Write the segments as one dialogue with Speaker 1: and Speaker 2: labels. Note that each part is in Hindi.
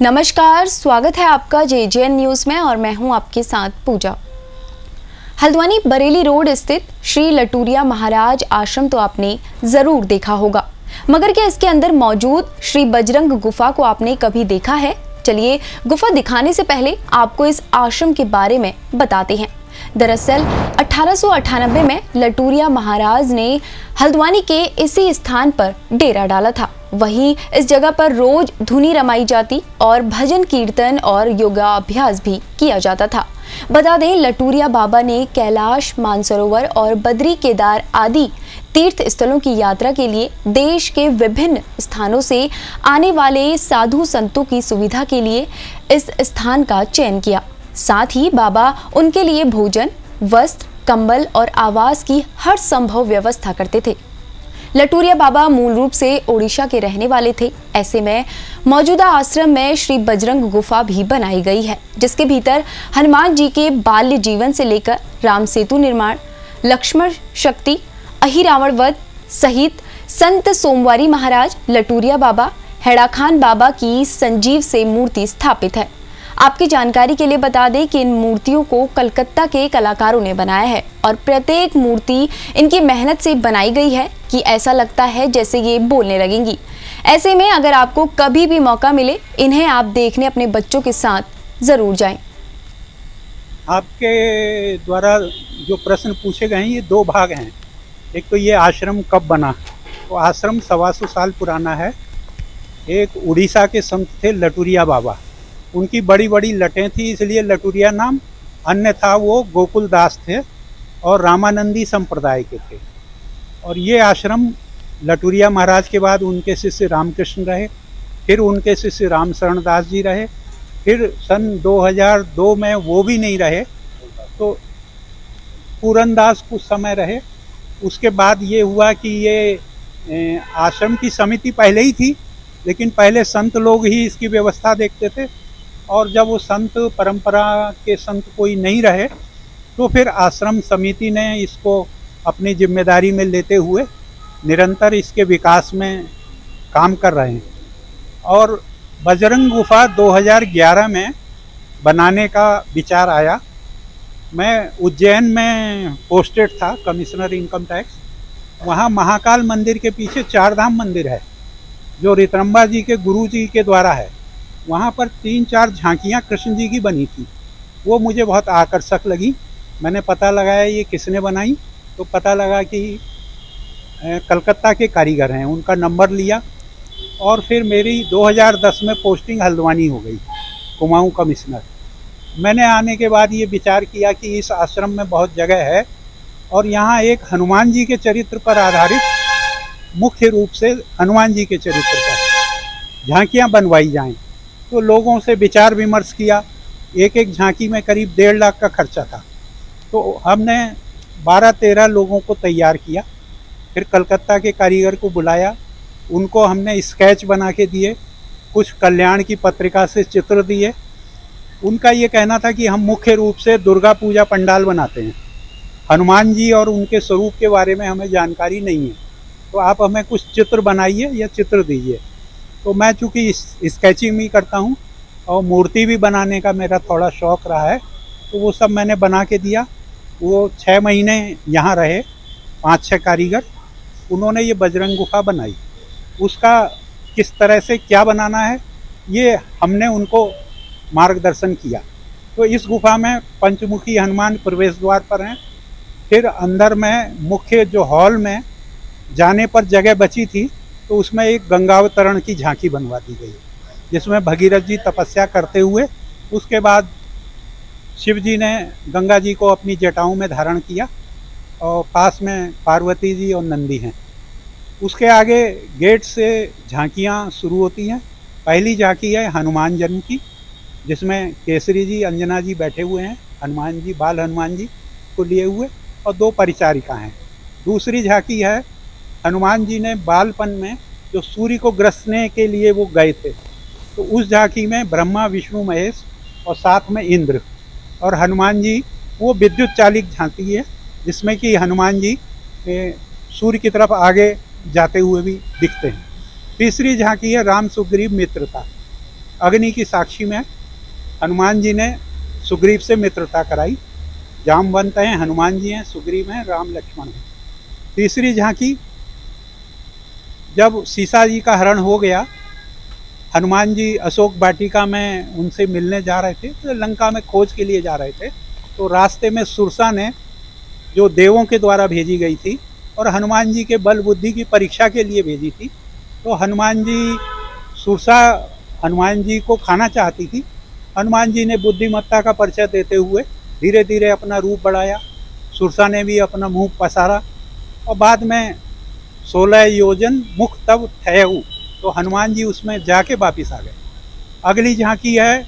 Speaker 1: नमस्कार, स्वागत है आपका JJN न्यूज़ में और मैं हूं आपके साथ पूजा। हल्द्वानी बरेली रोड स्थित श्री लटूरिया महाराज आश्रम तो आपने ज़रूर देखा होगा, मगर क्या इसके अंदर मौजूद श्री बजरंग गुफा को आपने कभी देखा है? चलिए गुफा दिखाने से पहले आपको इस आश्रम के बारे में बताते हैं। दरअसल 1898 में लटूरिया महाराज ने हल्द्वानी के इसी स्थान पर डेरा डाला था। वहीं इस जगह पर रोज धुनी रमाई जाती और भजन कीर्तन और योगाभ्यास भी किया जाता था। बता दें, लटूरिया बाबा ने कैलाश, मानसरोवर और बद्री केदार आदि तीर्थ स्थलों की यात्रा के लिए देश के विभिन्न स्थानों से आने वाले साधु संतों की सुविधा के लिए इस स्थान का चयन किया। साथ ही बाबा उनके लिए भोजन, वस्त्र, कंबल और आवास की हर संभव व्यवस्था करते थे। लटूरिया बाबा मूल रूप से ओडिशा के रहने वाले थे। ऐसे में मौजूदा आश्रम में श्री बजरंग गुफा भी बनाई गई है, जिसके भीतर हनुमान जी के बाल्य जीवन से लेकर राम सेतु निर्माण, लक्ष्मण शक्ति, अहिरावण वध सहित संत सोमवारी महाराज, लटूरिया बाबा, हेड़ा खान बाबा की संजीव से मूर्ति स्थापित है। आपकी जानकारी के लिए बता दें कि इन मूर्तियों को कलकत्ता के कलाकारों ने बनाया है और प्रत्येक मूर्ति इनकी मेहनत से बनाई गई है कि ऐसा लगता है जैसे ये बोलने लगेंगी। ऐसे में अगर आपको कभी भी मौका मिले, इन्हें आप देखने अपने बच्चों के साथ जरूर जाएं।
Speaker 2: आपके द्वारा जो प्रश्न पूछे गए हैं ये दो भाग हैं। एक तो ये आश्रम कब बना, तो आश्रम 125 साल पुराना है। एक उड़ीसा के संत थे लटूरिया बाबा, उनकी बड़ी बड़ी लटें थी इसलिए लटूरिया नाम, अन्यथा वो गोकुल दास थे और रामानंदी संप्रदाय के थे। और ये आश्रम लटूरिया महाराज के बाद उनके शिष्य रामकृष्ण रहे, फिर उनके शिष्य राम शरण दास जी रहे, फिर सन 2002 में वो भी नहीं रहे तो पूरन दास कुछ समय रहे। उसके बाद ये हुआ कि ये आश्रम की समिति पहले ही थी, लेकिन पहले संत लोग ही इसकी व्यवस्था देखते थे और जब वो संत परंपरा के संत कोई नहीं रहे तो फिर आश्रम समिति ने इसको अपनी जिम्मेदारी में लेते हुए निरंतर इसके विकास में काम कर रहे हैं। और बजरंग गुफा 2011 में बनाने का विचार आया। मैं उज्जैन में पोस्टेड था, कमिश्नर इनकम टैक्स। वहाँ महाकाल मंदिर के पीछे चारधाम मंदिर है जो रित्रंबा जी के गुरु जी के द्वारा है। वहाँ पर 3-4 झांकियाँ कृष्ण जी की बनी थी, वो मुझे बहुत आकर्षक लगी। मैंने पता लगाया ये किसने बनाई, तो पता लगा कि कलकत्ता के कारीगर हैं। उनका नंबर लिया और फिर मेरी 2010 में पोस्टिंग हल्द्वानी हो गई, कुमाऊँ कमिश्नर। मैंने आने के बाद ये विचार किया कि इस आश्रम में बहुत जगह है और यहाँ एक हनुमान जी के चरित्र पर आधारित, मुख्य रूप से हनुमान जी के चरित्र पर झांकियाँ बनवाई जाएं। तो लोगों से विचार विमर्श किया। एक एक झांकी में करीब 1.5 लाख का खर्चा था। तो हमने 12-13 लोगों को तैयार किया, फिर कलकत्ता के कारीगर को बुलाया, उनको हमने स्केच बना के दिए, कुछ कल्याण की पत्रिका से चित्र दिए। उनका ये कहना था कि हम मुख्य रूप से दुर्गा पूजा पंडाल बनाते हैं, हनुमान जी और उनके स्वरूप के बारे में हमें जानकारी नहीं है, तो आप हमें कुछ चित्र बनाइए या चित्र दीजिए। तो मैं चूँकि स्केचिंग भी करता हूँ और मूर्ति भी बनाने का मेरा थोड़ा शौक़ रहा है, तो वो सब मैंने बना के दिया। वो 6 महीने यहाँ रहे, 5-6 कारीगर, उन्होंने ये बजरंग गुफा बनाई। उसका किस तरह से क्या बनाना है ये हमने उनको मार्गदर्शन किया। तो इस गुफा में पंचमुखी हनुमान प्रवेश द्वार पर हैं। फिर अंदर में मुख्य जो हॉल में जाने पर जगह बची थी तो उसमें एक गंगावतरण की झांकी बनवा दी गई, जिसमें भगीरथ जी तपस्या करते हुए, उसके बाद शिव जी ने गंगा जी को अपनी जटाओं में धारण किया और पास में पार्वती जी और नंदी हैं। उसके आगे गेट से झांकियाँ शुरू होती हैं। पहली झांकी है हनुमान जन्म की, जिसमें केसरी जी, अंजना जी बैठे हुए हैं, हनुमान जी, बाल हनुमान जी को लिए हुए, और 2 परिचारिका हैं। दूसरी झांकी है हनुमान जी ने बालपन में जो सूर्य को ग्रसने के लिए वो गए थे, तो उस झांकी में ब्रह्मा, विष्णु, महेश और साथ में इंद्र और हनुमान जी, वो विद्युत चालित झांकी है जिसमें कि हनुमान जी सूर्य की तरफ आगे जाते हुए भी दिखते हैं। तीसरी झांकी है राम सुग्रीव मित्रता, अग्नि की साक्षी में हनुमान जी ने सुग्रीव से मित्रता कराई। जामवंत हैं, हनुमान जी हैं, सुग्रीव हैं, राम लक्ष्मण हैं। तीसरी झांकी, जब सीता जी का हरण हो गया, हनुमान जी अशोक वाटिका में उनसे मिलने जा रहे थे, तो लंका में खोज के लिए जा रहे थे, तो रास्ते में सुरसा ने, जो देवों के द्वारा भेजी गई थी और हनुमान जी के बल बुद्धि की परीक्षा के लिए भेजी थी, तो सुरसा हनुमान जी को खाना चाहती थी। हनुमान जी ने बुद्धिमत्ता का परिचय देते हुए धीरे धीरे अपना रूप बढ़ाया। सुरसा ने भी अपना मुंह पसारा और बाद में 16 योजन मुख तब थयऊ, तो हनुमान जी उसमें जाके वापिस आ गए। अगली झांकी है,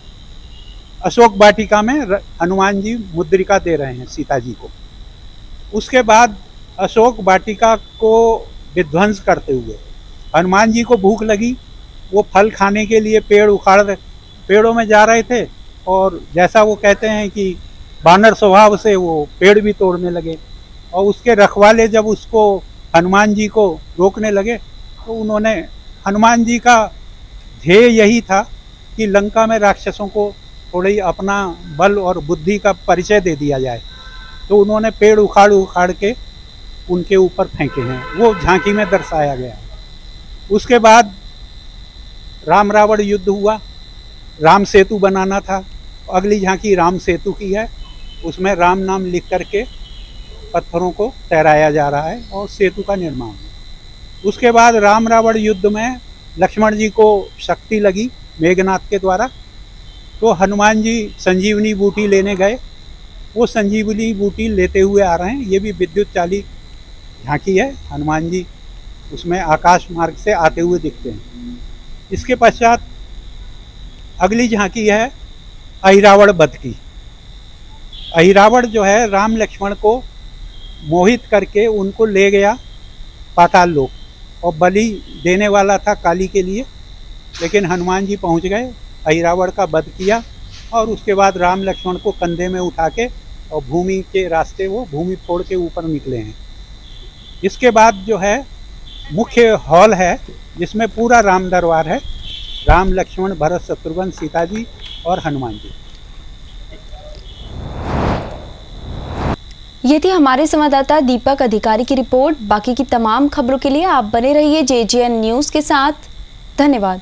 Speaker 2: अशोक वाटिका में हनुमान जी मुद्रिका दे रहे हैं सीता जी को। उसके बाद अशोक वाटिका को विध्वंस करते हुए हनुमान जी को भूख लगी, वो फल खाने के लिए पेड़ों में जा रहे थे, और जैसा वो कहते हैं कि बानर स्वभाव से वो पेड़ भी तोड़ने लगे, और उसके रखवाले जब उसको हनुमान जी को रोकने लगे, तो उन्होंने, हनुमान जी का ध्येय यही था कि लंका में राक्षसों को थोड़ी अपना बल और बुद्धि का परिचय दे दिया जाए, तो उन्होंने पेड़ उखाड़ के उनके ऊपर फेंके हैं, वो झांकी में दर्शाया गया। उसके बाद राम रावण युद्ध हुआ, राम सेतु बनाना था। अगली झांकी राम सेतु की है, उसमें राम नाम लिख करके पत्थरों को तैराया जा रहा है और सेतु का निर्माण है। उसके बाद राम रावण युद्ध में लक्ष्मण जी को शक्ति लगी मेघनाथ के द्वारा, तो हनुमान जी संजीवनी बूटी लेने गए, वो संजीवनी बूटी लेते हुए आ रहे हैं। ये भी विद्युत चालित झांकी है, हनुमान जी उसमें आकाश मार्ग से आते हुए दिखते हैं। इसके पश्चात अगली झांकी है अहिरावण वध की। अहिरावण जो है राम लक्ष्मण को मोहित करके उनको ले गया पाताल लोक, और बलि देने वाला था काली के लिए, लेकिन हनुमान जी पहुंच गए, अहिरावण का वध किया, और उसके बाद राम लक्ष्मण को कंधे में उठा के और भूमि के रास्ते वो भूमि फोड़ के ऊपर निकले हैं। इसके बाद जो है मुख्य हॉल है, जिसमें पूरा राम दरबार है, राम लक्ष्मण भरत शत्रुघ्न सीता जी और हनुमान जी।
Speaker 1: ये थी हमारे संवाददाता दीपक अधिकारी की रिपोर्ट। बाकी की तमाम खबरों के लिए आप बने रहिए JJN न्यूज़ के साथ। धन्यवाद।